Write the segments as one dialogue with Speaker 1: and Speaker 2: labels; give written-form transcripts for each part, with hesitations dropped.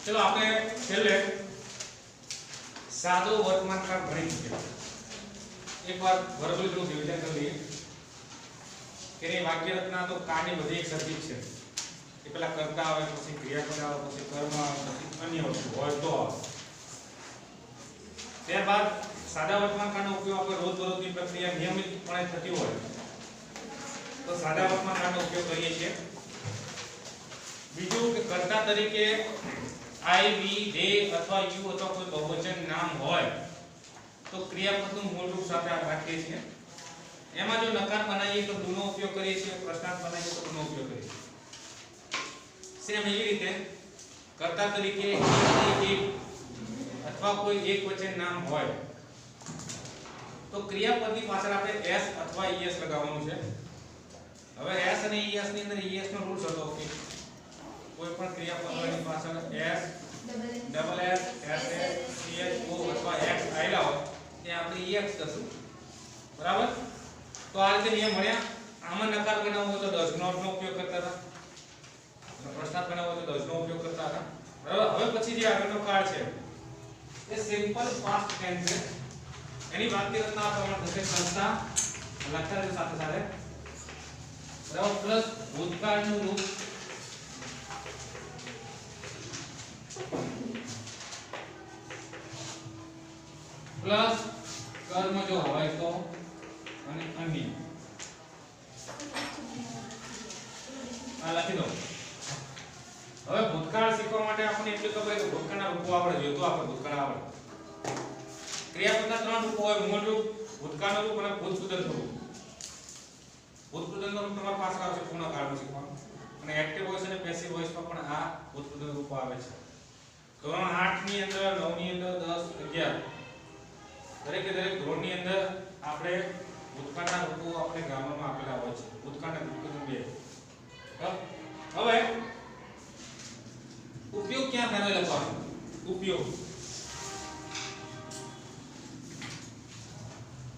Speaker 1: चलो આપણે છેલ્લે સાદો વર્તમાન કાળ ભણી ચૂક્યા એકવાર વર્બલ ગ્રુપ રિવિઝન કરી લઈએ કે ની વાક્ય રચના તો કાળની બધી એક સરખી જ છે એ પેલા કર્તા આવે પછી ક્રિયાપદ આવે પછી કર્મ આવે પછી અન્ય વસ્તુ હોય તો ત્યારબાદ સાદા વર્તમાન કાળનો ઉપયોગ આપણે રોજબરોજની પ્રક્રિયા નિયમિતપણે થતી હોય તો સાદા વર્તમાન કાળનો ઉપયોગ કરીએ છીએ બીજું કે કર્તા તરીકે I, we, they અથવા you અથવા કોઈ બહુવચન નામ હોય તો ક્રિયાપદનું મૂળ રૂપ સાથે આ રાખીએ છીએ એમાં જો નકાર બનાવીએ તો do નો ઉપયોગ કરીએ છીએ પ્રશ્નાર્થ બનાવીએ તો do નો ઉપયોગ કરીએ છીએ સેમ એવી રીતે કર્તા તરીકે he, it અથવા કોઈ એકવચન નામ હોય તો ક્રિયાપદની પાછળ આપણે s અથવા es લગાવવાનું છે હવે s અને es ની અંદર es નો રૂલ્સ હતો કે કોઈ પણ ક્રિયાપદની પાછળ s double s s ch o અથવા x આયલા હોય ત્યાં આપણે ex કરશું બરાબર તો આ રીતે નિયમ મળ્યા આમાં નકાર બનાવવો હોય તો does not નો ઉપયોગ કરતા હતા અને પ્રશ્નાર્થ બનાવવો હોય તો does નો ઉપયોગ કરતા હતા બરાબર હવે પછી જે આગળનો કાળ છે એ સિમ્પલ પાસ્ટ ટેન્સ છે એની વાક્ય રચના આ પ્રમાણે થશે સંસ્થા લખતા રહેજો સાથે સાથે બરાબર પ્લસ ભૂતકાળનું રૂપ પ્લસ કર્મ જો હોય તો અને અન્ય આ લખી દો હવે ભૂતકાળ શીખવા માટે આપણને એટલું ખબર કે ભૂતકાળના રૂપો આપણે જોઈએ તો આપણે ભૂતકાળ આવડે ક્રિયાપદના ત્રણ રૂપો હોય મૂળ રૂપ ભૂતકાળનું રૂપ અને ભૂતપૂર્વનું રૂપ ભૂતપૂર્વનું રૂપ તમારી પાસે આવશે પૂર્ણ કાળમાં શીખવાનું અને એક્ટિવ વોઇસ અને પેસિવ વોઇસમાં પણ આ ભૂતપૂર્વનું રૂપ આવે છે ધોરણ 8 ની અંદર 9 ની અંદર 10 11 દરેકે દરેક ધોરણની અંદર આપણે ભૂતકાળના રૂપો આપણે ગ્રામરમાં આપેલા હોય છે ભૂતકાળના ભૂતપૂર્વ બે હવે ઉપયોગ ક્યાં થાય લખવાનો ઉપયોગ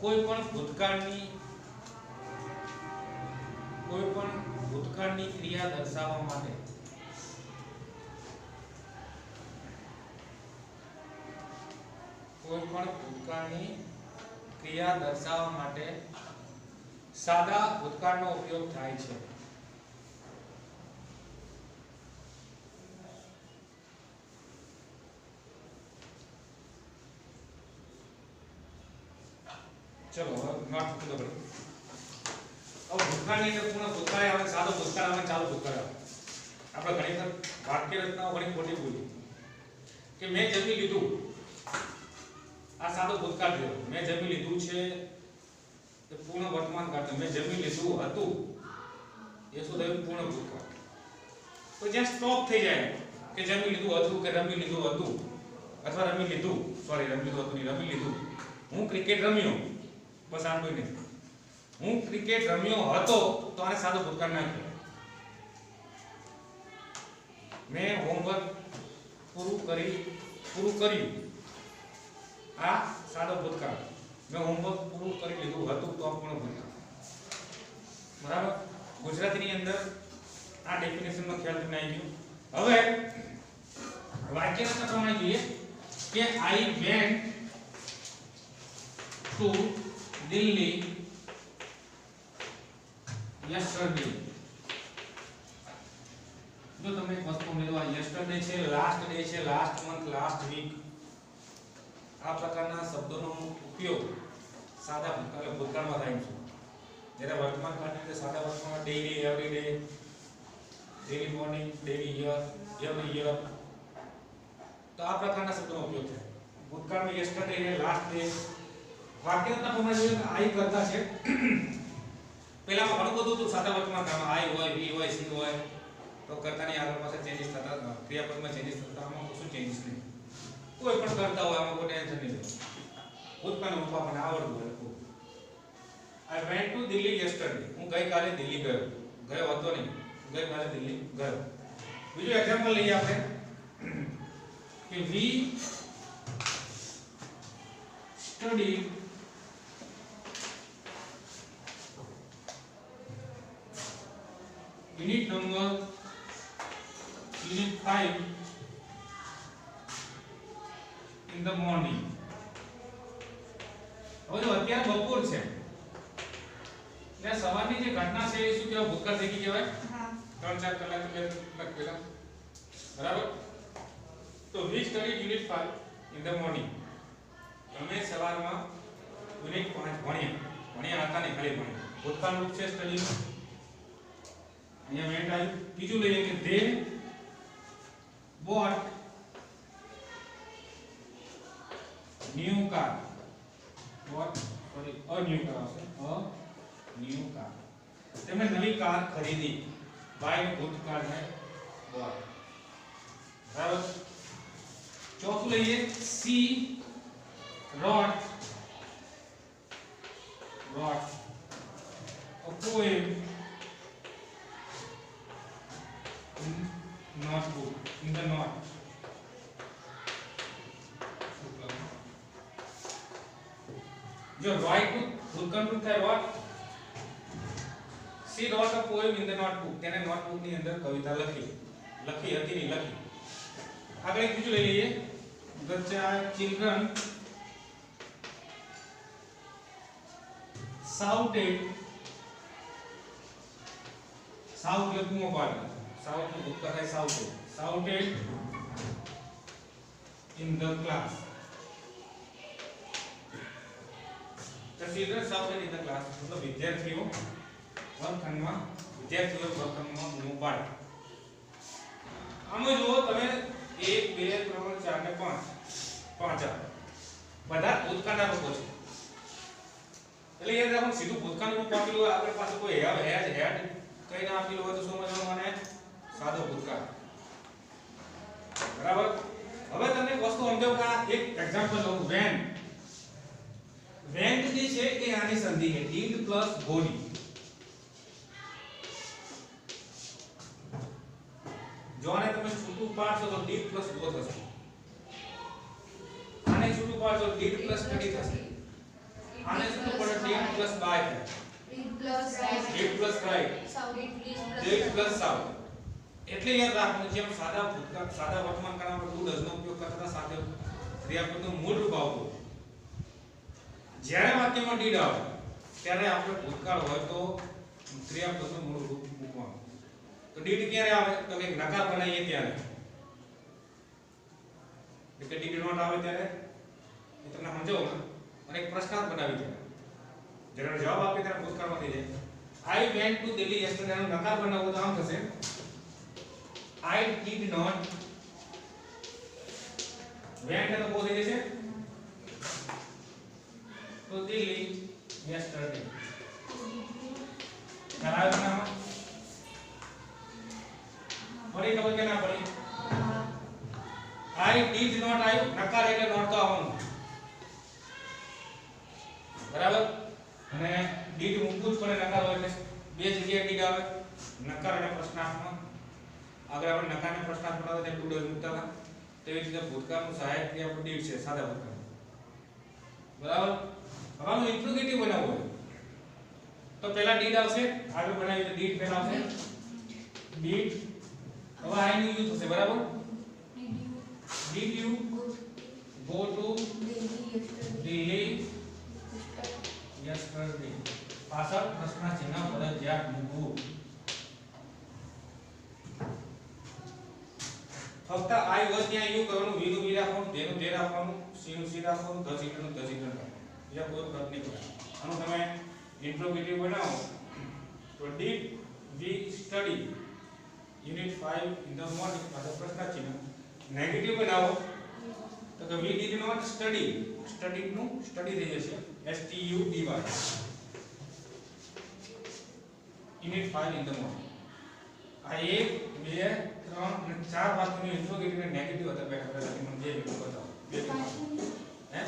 Speaker 1: કોઈ પણ ભૂતકાળની ક્રિયા દર્શાવવા માટે કોઈ પણ ભૂતકાળની ક્રિયા દર્શાવવા માટે સાદા ભૂતકાળનો ઉપયોગ થાય છે चलो नोट तो करो अब भूतकाळની અંદર પૂર્ણ ભૂતકાળ આવે સાદો ભૂતકાળ આવે ચાલુ ભૂતકાળ આવે આપણે ઘણી વખત વાક્ય રચનાઓ ઘણી ખોટી બોલી કે મેં જમી લીધું આ સાદો ભૂતકાળ છે મેં જમી લીધું છે એ પૂર્ણ વર્તમાન કાળ છે મેં જમી લીધું હતું એ શું થયું પૂર્ણ ભૂતકાળ તો જ્યાં સ્ટોપ થઈ જાય કે જમી લીધું હતું કે રમી લીધું હતું અથવા રમી લીધું સોરી રમી લીધું હતું નહીં રમી લીધું હું ક્રિકેટ રમ્યો બસ આટલું નહીં હું ક્રિકેટ રમ્યો હતો તો આને સાદો ભૂતકાળ ના કહેવાય મેં હોમવર્ક પૂરું કર્યું આ સાદો ભૂતકાળ મેં હોમવર્ક પૂરું કરી લીધું હતું તો આ પૂર્ણ ભૂતકાળ બરાબર ગુજરાતીની અંદર આ ડેફિનેશનનો ખ્યાલ તમને આવી ગયો હવે વાક્ય રચના પ્રમાણે જોઈએ કે I went to Delhi yesterday જો તમે એક વસ્તુ મેળવો yesterday છે લાસ્ટ ડે છે લાસ્ટ મંથ લાસ્ટ વીક આ પ્રકારના શબ્દોનો ઉપયોગ સાદા ભૂતકાળમાં થાય છે જ્યારે વર્તમાન કાળની અંદર સાદા વર્તમાનમાં daily every day daily morning daily year every year તો આ પ્રકારના શબ્દોનો ઉપયોગ થાય ભૂતકાળમાં yesterday ને લાસ્ટ ડે વાક્યરચના પ્રમાણે જોઈએ કે આઈ કરતા છે પહેલામાં ઘણું બધું હતું સાદા વર્તમાન કાળમાં આઈ હોય વી હોય સી હોય તો કરતાની આગળ પાછળ ચેન્જીસ થતા ક્રિયાપદમાં ચેન્જીસ થતા આમાં કશું ચેન્જીસ નહીં કોઈ પણ કરતા હોય આમાં કોઈ ટેન્શન નહીં ભૂતકાળનું રૂપ આપણને આવડતું હોય લખવું I went to Delhi yesterday હું ગઈકાલે દિલ્હી ગયો હતો નહીં ગઈકાલે દિલ્હી ગયો બીજું એક્ઝામ્પલ લઈએ આપણે કે વી study unit 5 in the morning. હવે જો અત્યારે બપોર છે એટલે સવારની જે ઘટના છે એ શું કહેવાય? ભૂતકાળ થઈ ગઈ કહેવાય. હા 3-4 કલાક પહેલા બરાબર. તો we studied unit 5 in the morning. અમે સવારમાં યુનિટ 5 ભણ્યા હતા ને ખાલી ભણ્યા. ભૂતકાળ રૂપ છે સ્ટડી નું. અહીંયા મેન્ટ આવ્યું. બીજું લઈએ કે they bought new car. Bought sorry a new car આવશે. a new car. તેમણે નવી કાર ખરીદી. બાય નું ભૂતકાળ છે bought. બરાબર. ચોથું લઈએ she wrote a poem in notebook in the note. जो write નું ભૂતકાળ રૂપ થાય what? she wrote a poem in the notebook. તેને નોટબુક ની અંદર કવિતા લખી હતી નહીં લખી. આગળ એક બીજું લઈ લઈએ. The children shouted shout એટલે બૂમો પાડવી. shout નું ભૂતકાળ થાય shouted in the class. The children shouted in the class मतलब વિદ્યાર્થીઓ વર્ગખંડમાં બૂમો પાડે. આમાં જુઓ તમે 1 2 3 4 ને 5 બધા ભૂતકાળના રૂપો છે. એટલે યાદ રાખો સીધું ભૂતકાળનું રૂપ આપેલું હોય આપણે પાસે કોઈ હેડ કઈ ના આપેલું હોય તો શું સમજવાનું મને સાદો ભૂતકાળ. બરાબર. હવે તમને એક વસ્તુ સમજાવું કે આ એક એક્ઝામ્પલ લઉં. વેન્ટ જે છે એ આની સંધિ છે did પ્લસ body. જો આને તમે છૂટું પાડશો તો did પ્લસ go થશે. આને છૂટું પાડશો did પ્લસ study થશે. આને છૂટું પડે did પ્લસ by થાય. did plus write. did plus sound. એટલે યાદ રાખવું જેમ સાદા ભૂતકાળ સાદા વર્તમાન કાળમાં do does નો ઉપયોગ કરતા સાદા ક્રિયાપદનું મૂળ રૂપ આવતું. જ્યારે વાક્યમાં did આવે ત્યારે આપણે ભૂતકાળ હોય તો ક્રિયાપદનું મૂળ રૂપ મૂકવાનું. તો did ક્યારે આવે તો કે નકાર બનાવીએ ત્યારે. એટલે did not આવે ત્યારે એ તમને સમજાવો અને એક પ્રશ્નાર્થ બનાવી દે. જ્યારે જવાબ આપે ત્યારે ભૂતકાળમાં થઈ જાય. I went to Delhi yesterday નો નકાર બનાવવો તો આમ થશે I did not went તો બહુ થઈ જશે તો Delhi yesterday. ખ્યાલ આવ્યો ના? પડી ખબર કે ના પડી? I did not આવ્યું નકાર એટલે નોટ તો આવવાનું. બરાબર. અને did મૂકવું જ પડે નકાર હોય એટલે બે જગ્યાએ did આવે. નકાર અને પ્રશ્નાર્થમાં આગળ આપણે નકારને પ્રશ્નાર્થ બનાવતા તે ટુ મૂકતા હતા. તેવી રીતે ભૂતકાળનું સહાયક ક્રિયા આપણું did છે સાદા ભૂતકાળ. બરાબર. હવે આનું ઇન્ટ્રોગેટિવ બનાવવું હોય તો પહેલા did આવશે. આગળ બનાવીએ તો did પહેલા આવશે. did હવે I નું યુઝ થશે. બરાબર. did you go to Delhi yesterday? પાછળ પ્રશ્ન ચિહ્ન ફરજિયાત મૂકવું. ફક્ત I was ત્યાં યુ કરવાનું, વી નું વી રાખવાનું, ધે નું ધે રાખવાનું, સી નું સી રાખવાનું, ધ સીટર નું ધ સીટર રાખવાનું. બીજા કોઈ ફરક નહીં પડે. આનું તમે ઇન્ટ્રોગેટિવ બનાવો તો did we study unit 5 in the morning પાછળ પ્રશ્ન ચિહ્ન. નેગેટિવ બનાવો તો કે we did not study. Study નું સ્ટડી થઈ જશે S T U D Y. unit 5 in the morning. આ 1 2 3 અને 4 વાક્યનું ઇન્ટ્રોગેટિવ અને નેગેટિવ હતા. પહેલા મને બે વિકલ્પ બતાવો. બે હે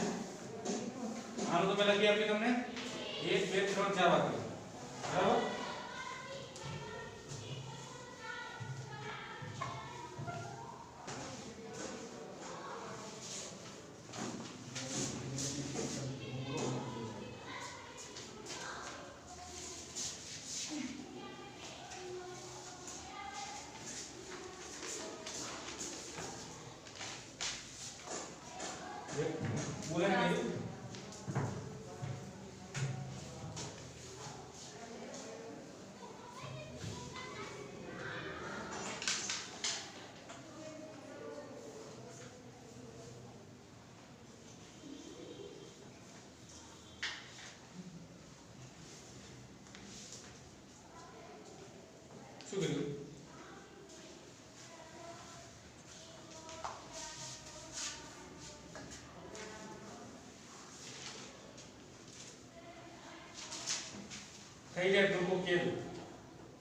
Speaker 1: આનું તો પહેલા કે આપી તમને 1 2 3 4 વાક્ય. બરાબર. બોલે ને કીધું શું કીધું થઈ જાય ટૂંકો કહેજો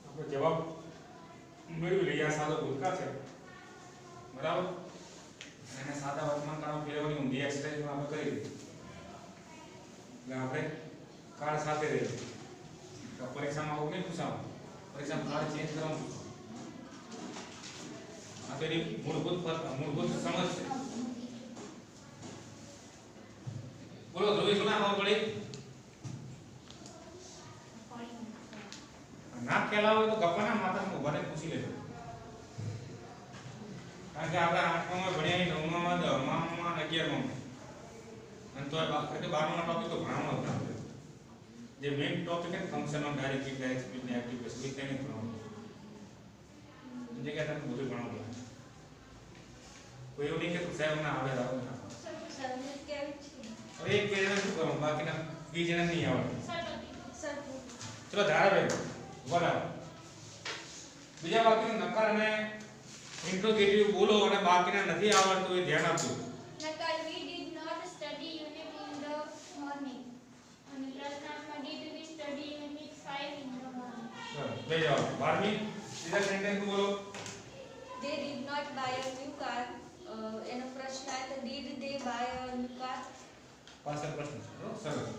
Speaker 1: આપણે જવાબ મેળવી લઈએ આ સાદો ભૂલકા છે બરાબર અને સાદા વર્તમાન કાળમાં ફેરવવાની ઊંધી એક્સરસાઇઝ આપણે કરી દીધી એટલે આપણે કાળ સાથે રહીએ તો પરીક્ષામાં આવું નહીં પૂછાવું પરીક્ષામાં કાળ ચેન્જ કરવાનું આ તો એની મૂળભૂત સમજ છે બોલો ધ્રુવી શું ના ખબર પડી ના ખ્યાલ આવે તો ગપ્પાના માતામાં ઉભાને પૂછી લેજો કારણ કે આપણે 8માં ભણ્યા 9માં 10માં 11માં અને તો એટલે 12માં ટોપિક તો ભણાવવાનો જ આપણે જે મેઇન ટોપિક છે function of direct indirect speed ને એક્ટિવ સ્પીડ તેને ભણાવવાનું જે કે તમને બધું ભણાવવાનું કોઈ એવું નહીં કે સાહેબ ના આવે રાવ ના હવે એક પેરેગ્રાફ શું કરવાનું બાકીના બીજને નહીં આવડે ચલો ધારાભાઈ બરાબર બીજા વાક્યનો નકાર અને ઇન્ટ્રોગેટિવ બોલો અને બાકીના નથી આવડતું એ ધ્યાન આપજો
Speaker 2: નકાર we did not study unit in the morning અને પ્રશ્નાર્થમાં did we study unit 5 in the morning
Speaker 1: બે જવાબ 12મી સીધા સેન્ટેન્સ બોલો
Speaker 3: they did not buy a new car એનો પ્રશ્ન આવે તો did they buy a new car
Speaker 1: પાછળ પ્રશ્ન છે સરસ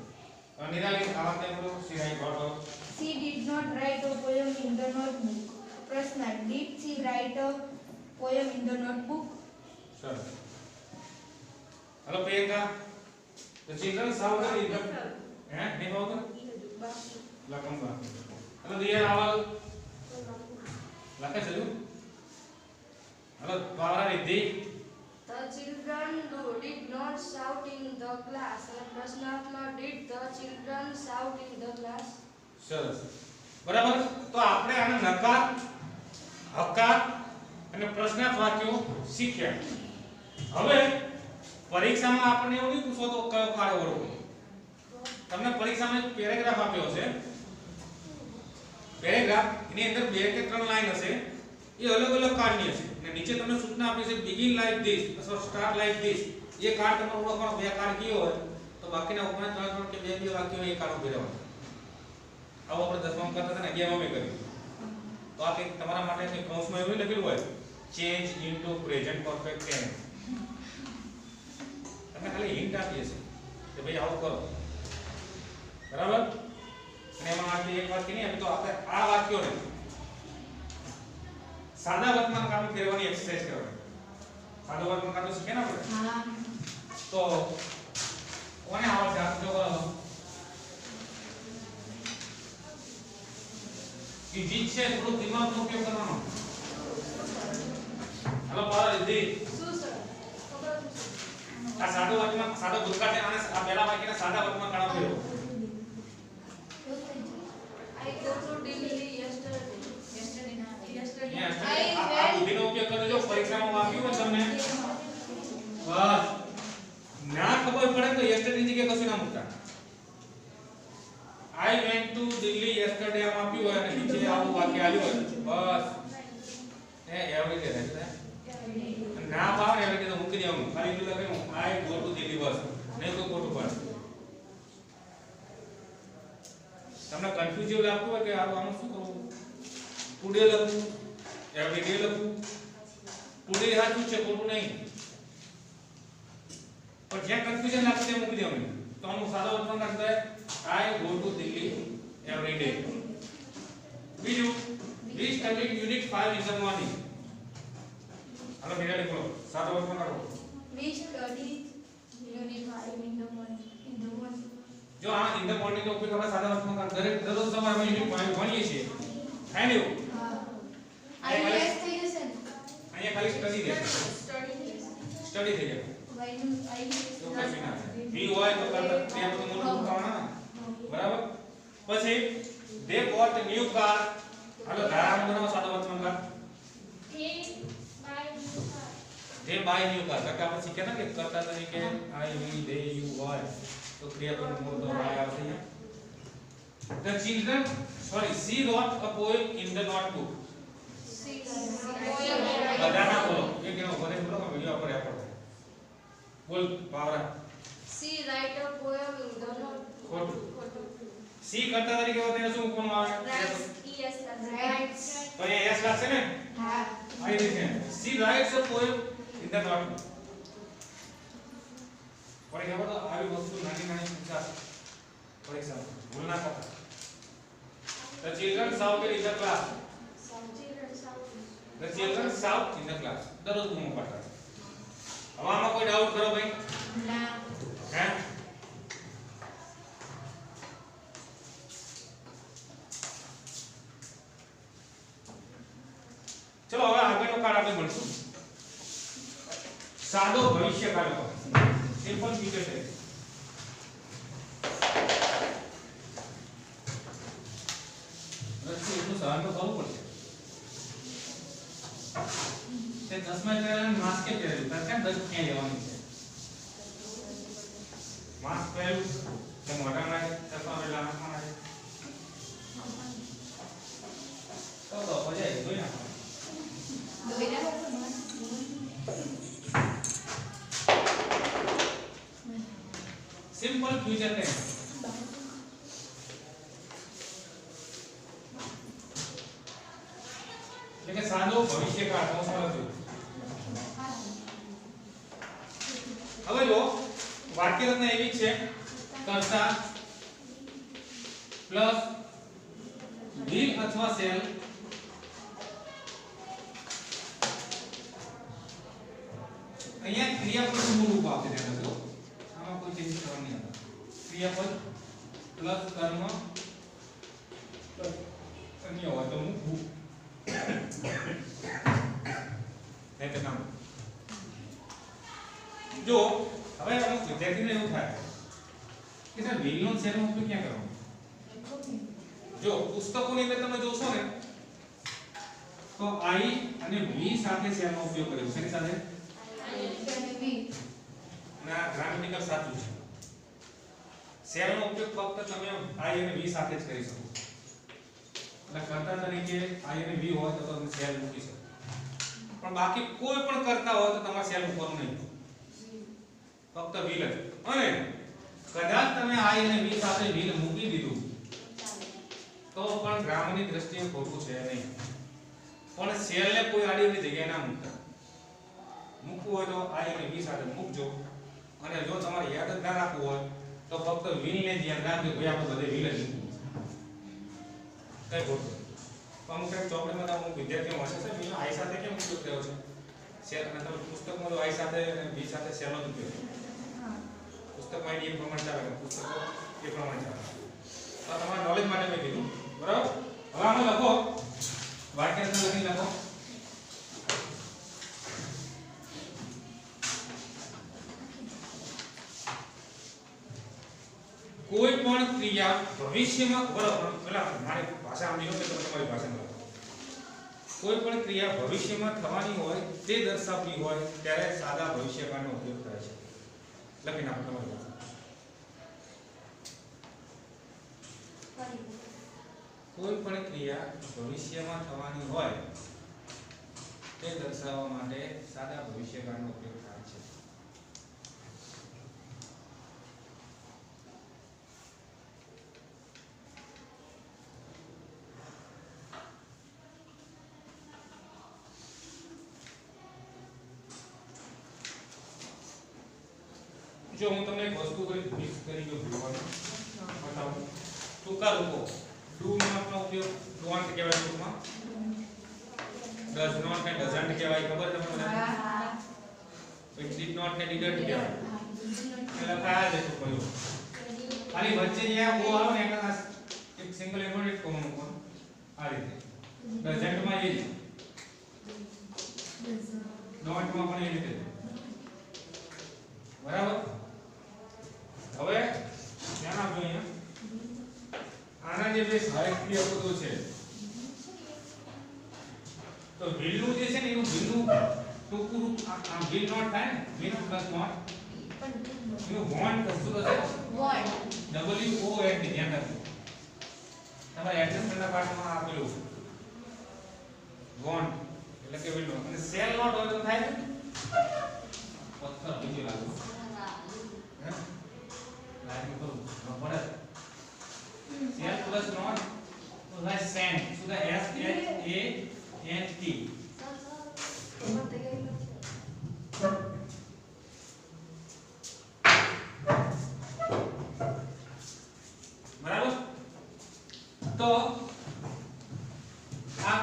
Speaker 1: નિરાલી આ વાક્ય બોલો સિરાઈ ગોટો
Speaker 4: She did not write a poem in the notebook. Prashna, did she write a poem in the notebook?
Speaker 1: સરસ hello Priyanka the children saw the હે નહીં હોતો લખમ બા હેલો દિયા આવલ લખે છે હેલો પાવરા રીતિ
Speaker 3: the children did not shout in the class અને પ્રશ્નાર્થમાં did the children shout in the class
Speaker 1: સરસ બરાબર તો આપણે આને નકાર હકાર અને પ્રશ્નાર્થ વાક્યો શીખ્યા હવે પરીક્ષામાં આપણને એવું નહીં પૂછો તો કયો કાળ ઓળખો તમને પરીક્ષામાં એક પેરેગ્રાફ આપ્યો છે પેરેગ્રાફ એની અંદર 2 કે 3 લાઈન હશે એ અલગ અલગ કાળની હશે અને નીચે તમને સૂચના આપી છે બિગિન લાઈક ધીસ અથવા સ્ટાર્ટ લાઈક ધીસ એ કાળ તમારો ઓળખવાનો બે કાળ કયો હોય તો બાકીના ઉપરના 3 કે 2 વાક્યો એ કાળો ફેરવવાનો આવો આપણે 10માં કરતા હતા ને 11માં કર્યું તો આ કંઈક તમારા માટે કંઈક કૌંસમાં એવું લખેલું હોય change into present perfect tense તમને ખાલી હિન્ટ આપી છે કે ભાઈ આવું કરો બરાબર અને એમાં આપણે એક વાક્ય નહીં આપી તો આપણે આ વાક્યોને સાદા વર્તમાન કાળમાં ફેરવવાની એક્સરસાઇઝ કરવાની સાદા વર્તમાન કાળ તો શીખે ને આપણે
Speaker 4: હા.
Speaker 1: તો કોને આવડશે આ જો કરો ઈજી છે થોડું દિમાગનો ઉપયોગ કરવાનો હાલો પાર રીતિ
Speaker 3: શું સર ખબર
Speaker 1: આ સાદો વાક્યમાં સાદો ભૂતકાળ છે અને આ પહેલા વાક્યના સાદા વર્તમાન કાળમાં ફેરવો
Speaker 3: I go to Delhi yesterday
Speaker 1: આ બુદ્ધિનો ઉપયોગ કરજો પરીક્ષામાં વાગ્યું હોય તમને બસ ના ખબર પડે તો yesterday ની જગ્યાએ કશું ના મૂકતા I went to Delhi yesterday આમ આપ્યું હોય અને નીચે આવું વાક્ય આવ્યું હોય બસ એ એવરી ડે રહેશે ના પાવ ને એવરી ડે તો મૂકી દેવાનું ખાલી એટલું લખેલું I go to Delhi બસ નહીં તો ખોટું પડે તમને કન્ફ્યુઝ લાગતું હોય કે આનું શું કરવું ટુડે લખવું એવરી ડે લખવું ટુડે સાચું છે ખોટું નહીં પણ જ્યાં કન્ફ્યુઝન લાગતું તે મૂકી દેવાનું તો આનું સાદો વર્તમાન કાળ થાય I go to Delhi every day બીજું we studied unit 5 in the morning હાલો નિરાલી બોલો સાદો વર્તમાન કાળ
Speaker 4: We studied unit 5 in the morning.
Speaker 1: જો આ in the morning નો ઉપયોગ આપણે સાદા વર્તમાન કાળ દરેક દરરોજ સવારે યુનિટ 5 ભણીએ છીએ થાય ને એવું
Speaker 4: IES થઈ જશે ને?
Speaker 1: અહીંયા ખાલી સ્ટડી રહેશે
Speaker 3: study
Speaker 1: સ્ટડી થઈ જાય ચોક્કસ ના થાય. V હોય તો કરતા ક્રિયાપદ મોટું થવાના બરાબર. પછી they bought a new car. હાલો ધારામાં બનાવો સાદો વર્તમાન કાળ.
Speaker 2: they buy new car.
Speaker 1: they buy new car. કારણ કે આપણે શીખ્યા હતા કે કરતા તરીકે I we they you હોય તો ક્રિયાપદ મૂળ તો y આવશે અહીંયા. The children she wrote a poem in the notebook. બધાના બોલો એક એનો બોલે બોલો વિડિયો પર રેકોર્ડ બોલ Pawara.
Speaker 3: She write a poem in the notebook.
Speaker 1: ખોટું. સી કરતા તરીકે હોય તેને શું મૂકવામાં આવે?
Speaker 3: Writes.
Speaker 1: તો એ એસ લાગશે ને? આવી રીતે she writes a poem in the notebook. પરીક્ષા તો આવી વસ્તુ નાની નાની પૂછાશે પરીક્ષામાં ભૂલ ના કરતા. The children shouted in the class. The children shout in the class. દરરોજ બૂમો પાડતા. હવે આમાં કોઈ ડાઉટ કરો ભાઈ? હે? ચલો હવે આગળનો કાર્ડ આપણે ભણશું. સાદો ભવિષ્યકાળ નો સિમ્પલ ફ્યુચર ટેન્સ. રસ્તે એટલું સહન તો કરવું પડશે. તે 10 માં પહેલા માસ્ક કે પહેરેલું કારણ કે 10 ક્યાં જવાનું છે. માસ્ક પહેર્યું તે મોઢામાં આવે ચશ્મા પહેલા આંખમાં આવે તો મજા આવી જોઈ નાખો. Simple future tense. એટલે કે સાદો ભવિષ્યકાળ નો સમજવું. હવે જો વાક્ય રચના એવી છે કર્તા પ્લસ will અથવા shall અહીંયા ક્રિયાપદ નું રૂપ આપે છે. આમાં કોઈ ચેન્જ કરવાની નહીં આવે. ક્રિયાપદ પ્લસ કર્મ અન્ય હોય તો મૂકવું એટલે કામ. જો હવે અમુક વિદ્યાર્થીને એવું થાય કે સર will નો shall નો ઉપયોગ ક્યાં કરવાનો? જો પુસ્તકોની અંદર તમે જોશો ને તો I અને V સાથે shall નો ઉપયોગ કર્યો છે. એની સાથે ના ગ્રામેટિકલ સાચું છે. શેલ નો ઉપયોગ ફક્ત તમે I અને V સાથે જ કરી શકો. એટલે કર્તા તરીકે I અને V હોય તો તમે શેલ મૂકી શકો. પણ બાકી કોઈ પણ કરતા હોય તો તમારે શેલ મૂકવાનું નહીં. ફક્ત will જ. અને કદાચ તમે I અને V સાથે will મૂકી દીધું તો પણ ગ્રામરની દ્રષ્ટિએ ખોટું છે નહીં. પણ શેલ ને કોઈ આડી જગ્યાએ ના મૂકતા. મૂકવું હોય તો I અને V સાથે મૂકજો. અને જો તમારે યાદ જ ના રાખવું હોય તો ફક્ત will ને ધ્યાન રાખજો. ભાઈ આપણે બધે will જ મૂકવું કઈ ખોટું. અમુક એક ચોપડીમાં તો અમુક વિદ્યાર્થીઓ વાંચે છે will I સાથે કેમ ઉપયોગ થયો છે શેલ અને તમે પુસ્તકમાં તો I સાથે અને V સાથે શેલ નો ઉપયોગ પુસ્તકમાં એ પ્રમાણે ચાલે પુસ્તકો એ પ્રમાણે ચાલે. તો તમારા નોલેજ માટે મેં કીધું બરાબર. હવે આમાં લખો વાક્ય લખી લખો. કોઈ પણ ક્રિયા ભવિષ્યમાં બરાબર પેલા મારી ભાષા સમજી લો કે તમે તમારી ભાષામાં લખો. કોઈ પણ ક્રિયા ભવિષ્યમાં થવાની હોય તે દર્શાવવી હોય ત્યારે સાદા ભવિષ્યકાળનો ઉપયોગ થાય છે. લખી નાખો તમારી ભાષા. કોઈ પણ ક્રિયા ભવિષ્યમાં થવાની હોય તે દર્શાવવા માટે સાદા ભવિષ્યકાળનો ઉપયોગ થાય છે. જો હું તમને એક વસ્તુ મિક્સ કરી દઉં જોવાનું બતાવું. ટૂંકા રૂપો ડુ નો આપણો ઉપયોગ ડોન્ટ કહેવાય ટૂંકમાં. ડઝ નોટ ને ડઝન્ટ કહેવાય ખબર તમને બધાને? ડીડ નોટ ને ડીડન્ટ કહેવાય. એટલે કયા જ એટલું કહ્યું. ખાલી વચ્ચે જ્યાં ઓ આવે ને એના એક સિંગલ ઇન્વર્ટેડ કોમા મૂકવાનું આ રીતે. ડઝન્ટ માં એ જ નોટ માં પણ એ રીતે. ક્રિયાપદો છે. તો will નું જે છે ને એનું will નું ટૂંકું રૂપ આમ will not થાય ને will પ્લસ not એનું want કશું થશે
Speaker 4: want
Speaker 1: W O N D ધ્યાન રાખજો. તમારે એડજસ્ટમેન્ટના પાર્ટમાં આપેલું want એટલે કે will not અને shall not હોય તો થાય ને પથ્થર બીજો લાગુ હે લાગી તો ન પડે shall plus not તો થાય sent શું થાય S H A N T બરાબર. તો આ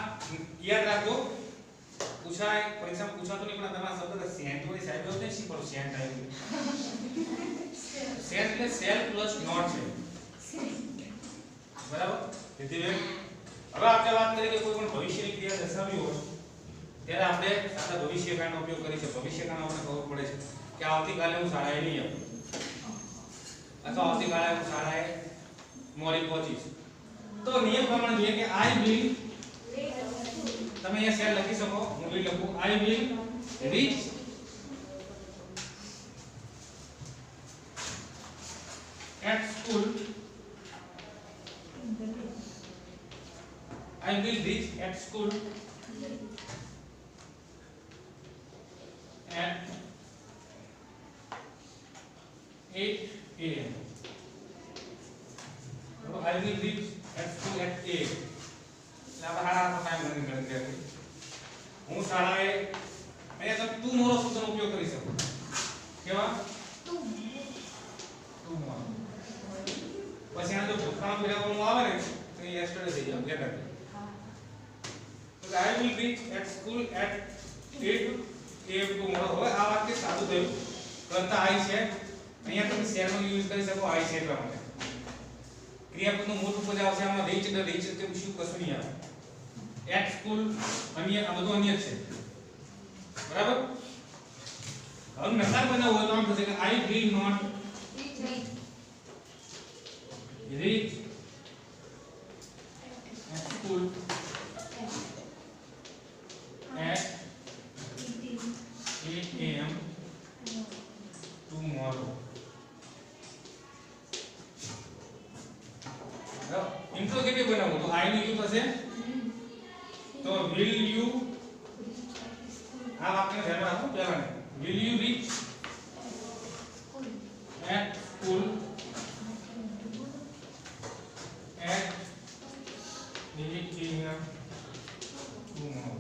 Speaker 1: યાદ રાખજો પૂછાય પરીક્ષામાં પૂછાતું નહીં પણ તમારા શબ્દ સેન્ટ વાળી સાહેબ આવશે ને શીખો સેન્ટ આવી સેન્ટ એટલે સેલ પ્લસ નોટ છે બરાબર. તેથી હવે આપણે વાત કરીએ કે કોઈ પણ ભવિષ્યની ક્રિયા દર્શાવવી હોય ત્યારે આપણે સાદા ભવિષ્યકાળનો ઉપયોગ કરી છે. ભવિષ્યકાળમાં આપણને ખબર પડે છે કે આવતીકાલે હું શાળાએ નહીં આવું અથવા આવતીકાલે હું શાળાએ મોડી પહોંચીશ. તો નિયમ પ્રમાણે જોઈએ કે આઈ વિલ તમે અહીંયા શેર લખી શકો હું વિલ લખું I will reach at school I will reach at school at 8 a.m. So I will reach at school at 8. લાબા હારા ટાઈમ લર્નિંગ કરે છે. હું શાળાએ અહીંયા તમે tomorrow શબ્દનો ઉપયોગ કરી શકો. કેવા? tomorrow. પછી આ જો ભૂતકાળ ફેરવવાનું આવે ને તો એ yesterday થઈ જાય યાદ રાખજો. So I will reach at school at 8 a.m. tomorrow. હવે આ વાક્ય સાદું થયું. કરતા I છે. અહીંયા તમે શેર નો યુઝ કરી શકો I છે એટલા માટે. ક્રિયાપદનું મૂળ રૂપ જ આવશે આમાં રીચ એટલે રીચ તે શું કશું નહીં આવે. at school અન્ય આ બધું અન્ય છે. બરાબર? હવે નકાર બનાવવો હોય તો આમ થશે કે I will not reach at school at 8 a.m. tomorrow. Interrogative बनाओ तो आई નું યુ થશે તો will you આ વાક્યને ધ્યાનમાં રાખો પહેલા will you reach at school at 8 a.m. tomorrow.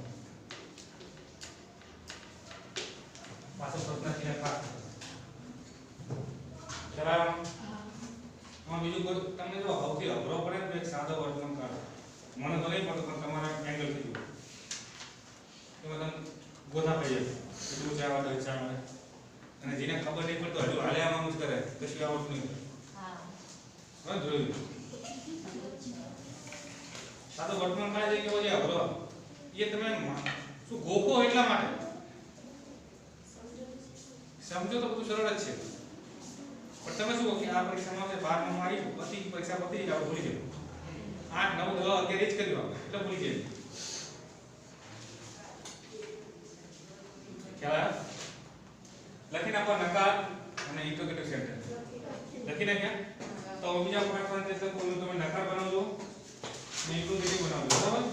Speaker 1: પાછો પ્રશ્ન છે પાછો ચલાવો માં બીજું કોઈ તમને જો સૌથી અઘરો પડે તો એક સાદો વર્તન કરો મને તો નહીં પડતો પણ તમારા એંગલ થી જુઓ એમાં તમે ગોથા પડી જશે એટલું છે આવા પરીક્ષા મળે અને જેને ખબર નહીં પડતો હજુ હાલે આમાં જ કરે કશું આવડતું નહીં હા જોયું સાદો વર્તમાન કાળ જે કેવો છે અઘરો એ તમે શું ગોખો એટલા માટે સમજો તો બધું સરળ જ છે પણ તમે શું કે આ પરીક્ષામાં છે 12 માં આવી પછી પરીક્ષા પતી જાવ ભૂલી જાવ 8 9 10 11 જ કર્યું એટલે ભૂલી જાય ખ્યાલ લખી નાખો નકાર અને ઇન્ટરોગેટિવ સેન્ટેન્સ લખી નાખ્યા તો બીજા પોઈન્ટ પર જશે કોઈ તમે નકાર બનાવજો અને ઇન્ટરોગેટિવ બનાવજો બરાબર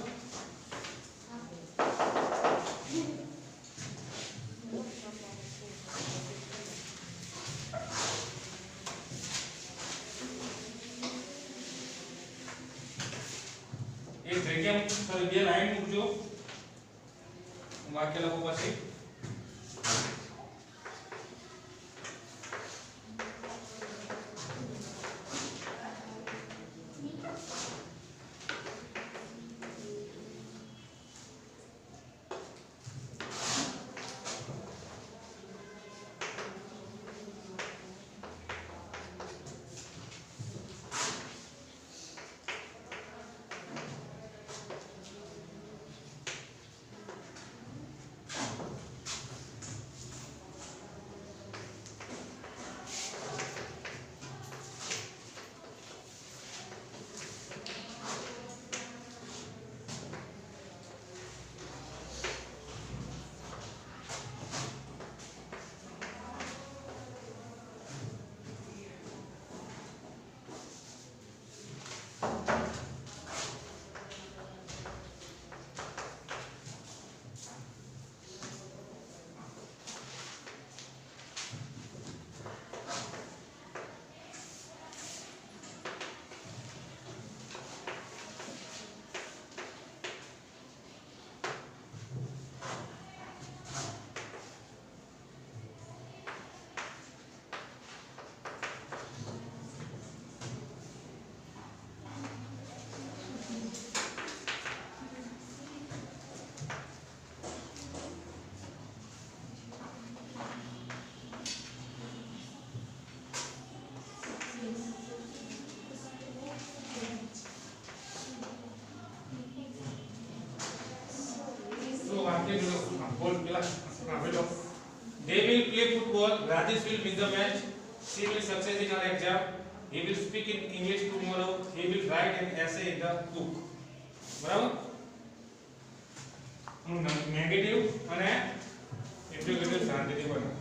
Speaker 1: एक जगह सॉरी બે લાઈન મૂકજો વાક્ય લખો પછી આપને બોલો બોલ પેલા બોલો they will play football, Rajesh will win the match, she will succeed in her exam, he will speak in English tomorrow, he will write an essay in the book. બરાબર હું નેગેટિવ અને ઇન્ટિગ્રેટિવ શાંતિથી બનાવું